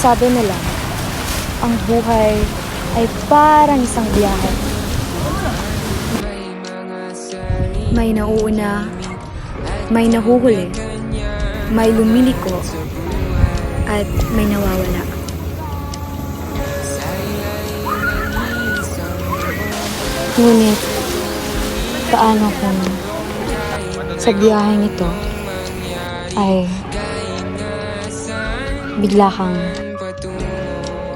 Sabi nila, ang buhay ay parang isang biyahe. May nauuna, may nahuhuli, may lumiliko, at may nawawala. Ngunit, paano kung sa biyaheng ito ay bigla kang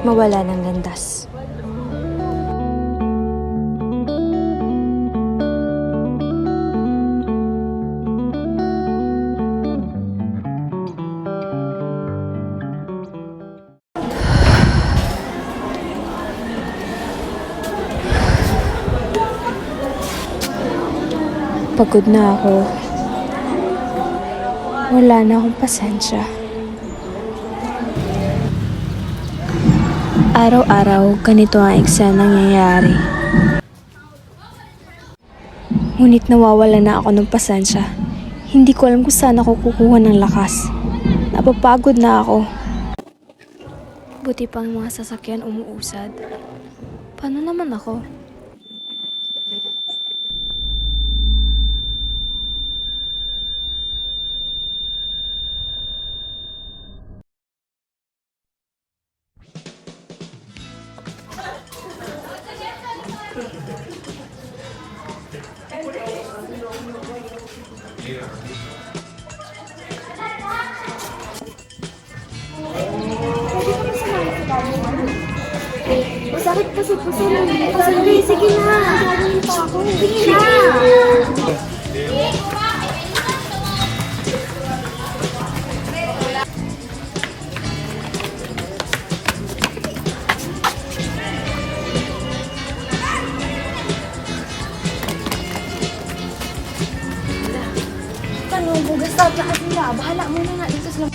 mawala ng landas? Pagod na ako. Wala na akong pasensya. Araw-araw, ganito ang eksena nangyayari. Ngunit nawawala na ako ng pasensya. Hindi ko alam kung saan ako kukuha ng lakas. Napapagod na ako. Buti pang mga sasakyan umuusad. Paano naman ako? Masakit kasi puso mo. Sige na. Gagawin pa ako. Sige na. Tanong, bugas sa kasi na. Bahala mo na nga dito sa...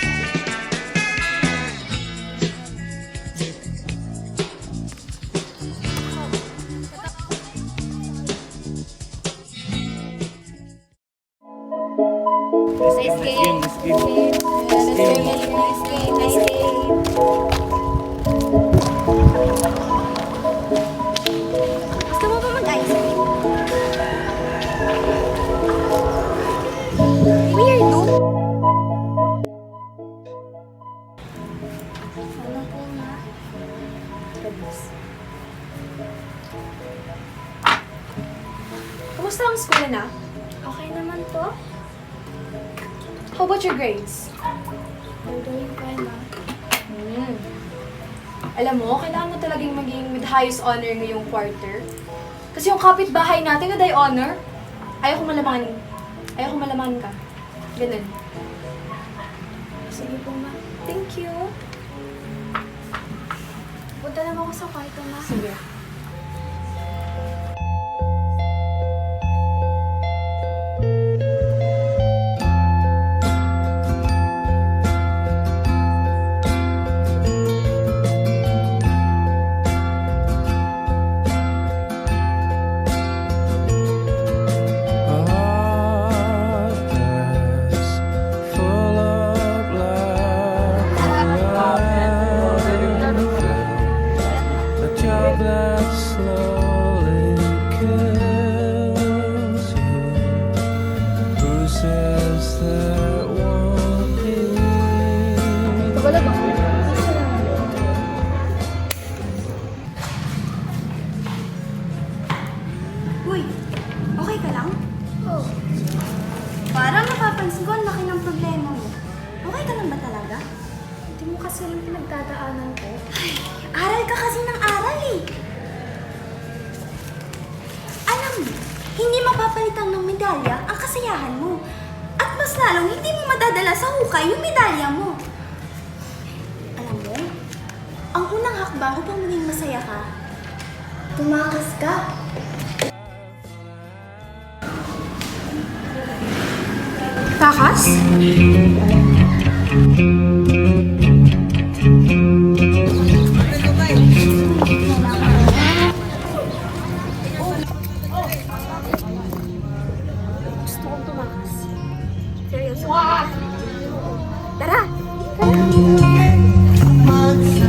Nice game. Nice game. Nice game. Nice game. Gusto mo ba mag-ice cream? Weirdo. Sana po nga. Kumusta ang school na? Okay naman po. How about your grades? I'm doing fine, ma. Alam mo, kailangan mo talagang maging with highest honor ngayong quarter. Kasi yung kapitbahay natin na day honor, ayaw ko malamangan ka. Ganun. Sige po, ma. Thank you. Punta lang ako sa kwarto, ma. Sige. Uy, okay ka lang? Oo. Parang napapansin ko ang laki ng problema mo. Okay ka lang ba talaga? Hindi mo kasi alam pinagdadaanan ko. Ay, aral ka kasi ng aral eh. Alam mo, hindi mapapalitan ng medalya ang kasiyahan mo. At mas lalong hindi mo madadala sa hukay yung medalya mo. Alam mo, ang unang hakbang upang maging masaya ka, tumakas ka. Takas? Gusto kong tumakas. Seryoso. Tara! Months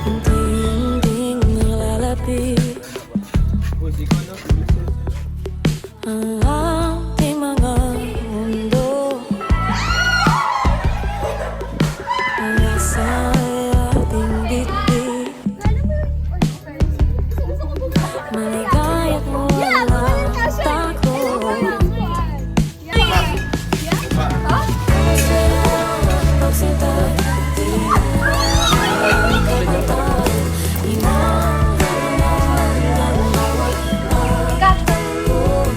Unti-unting nalalapit ang ating mga mundo. Ang asa ay ating dibdib, maligaya't walang takot. Pagsita natin ang kapatid, inangalan ng bawat pagkakataon.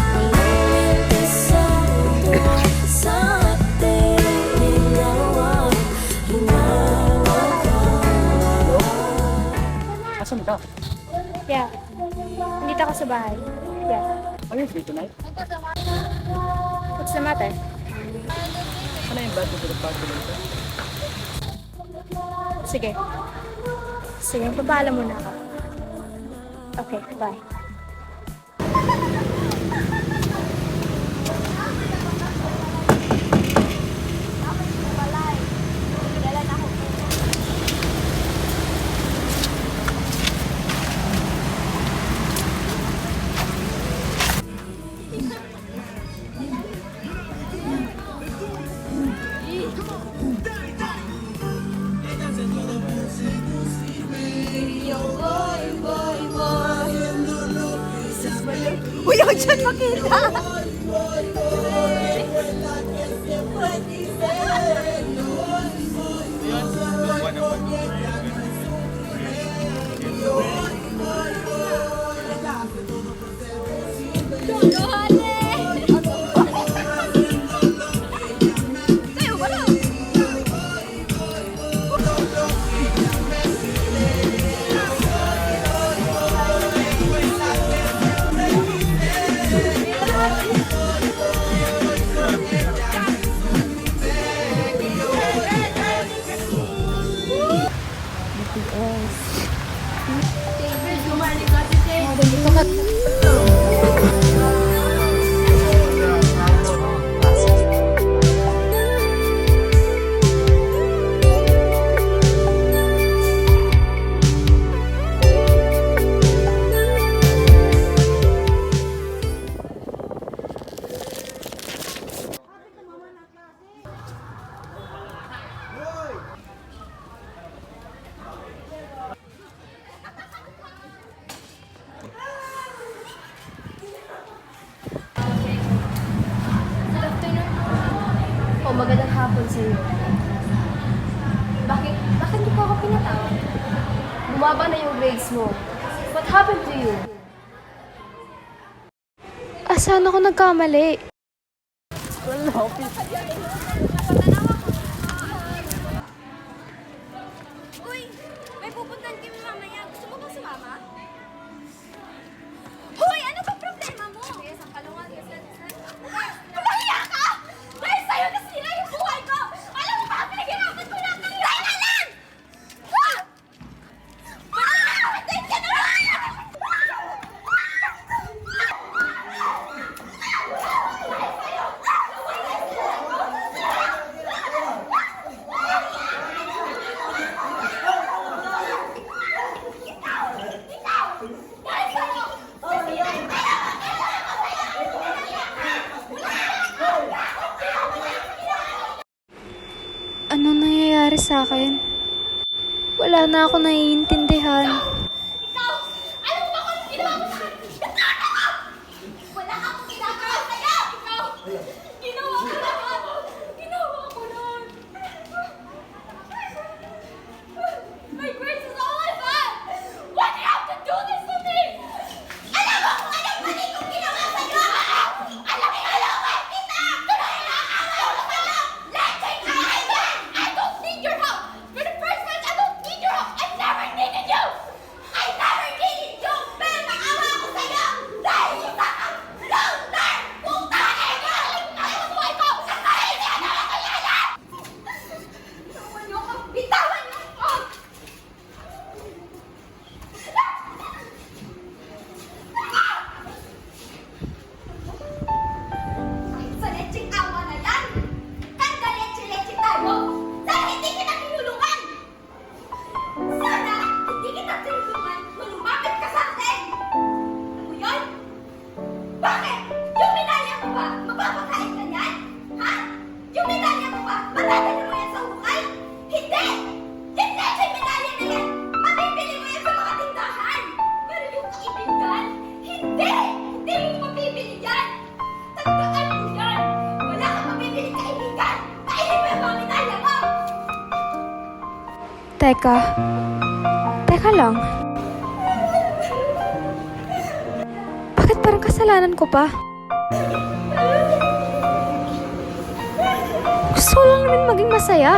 Walang mintis sa mundo sa ating dalawa, hinangalan. Asan ka? Yeah. Nandito ako sa bahay. Yeah. Are you free tonight? What's the matter? Ano yung bad to the party later? Sige. Sige, papaalam muna ako. Okay, bye. Uy, ako dyan makita! Oh, magandang hapon sa iyo. Bakit niyo po ako pinatawag? Bumaba na yung grades mo. What happened to you? Saan ako nagkamali? Uy, may pupuntahan kami mamaya. Gusto mo bang sumama? Hoy, ano ba problema mo? Yes, ang kalungan. Mahiya ka! Dahil sa'yo nasira yung buhay ko! Alam mo ba, pinaghirapan ko lang ng kailangan! Ha? Bakit ka naman? Ano nangyayari sa akin? Wala na ako naiintindihan. Ikaw! Alam mo ba kung ano ginawa mo sa akin? Nagkaka mo! Wala akong ginagawa sa'yo! Ikaw! Ginawa ko lahat! Ginawa ko lahat! My grace is all I have! Why do you have to do this to me? Alam mo kung anong mali kong ginawa sa'yo! Alam mo, kita! Tuloy lang ang ulo ka lang! Let's take my hand! I don't need your help! For the first time, I don't need your help! I never needed you! Madadala mo yan sa hukay? Hindi! Hindi sa medalya na yan! Mabibili mo yan sa mga tindahan! Pero yung kaibigan, hindi! Hindi mo mabibili yan! Tandaan mo yan! Wala kang mabibili kaibigan! Kainin mo yung mga medalya mo! Teka. Teka lang. Bakit parang kasalanan ko pa? Gusto ko lang naman maging masaya.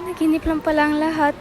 Naginip lang pala ang lahat.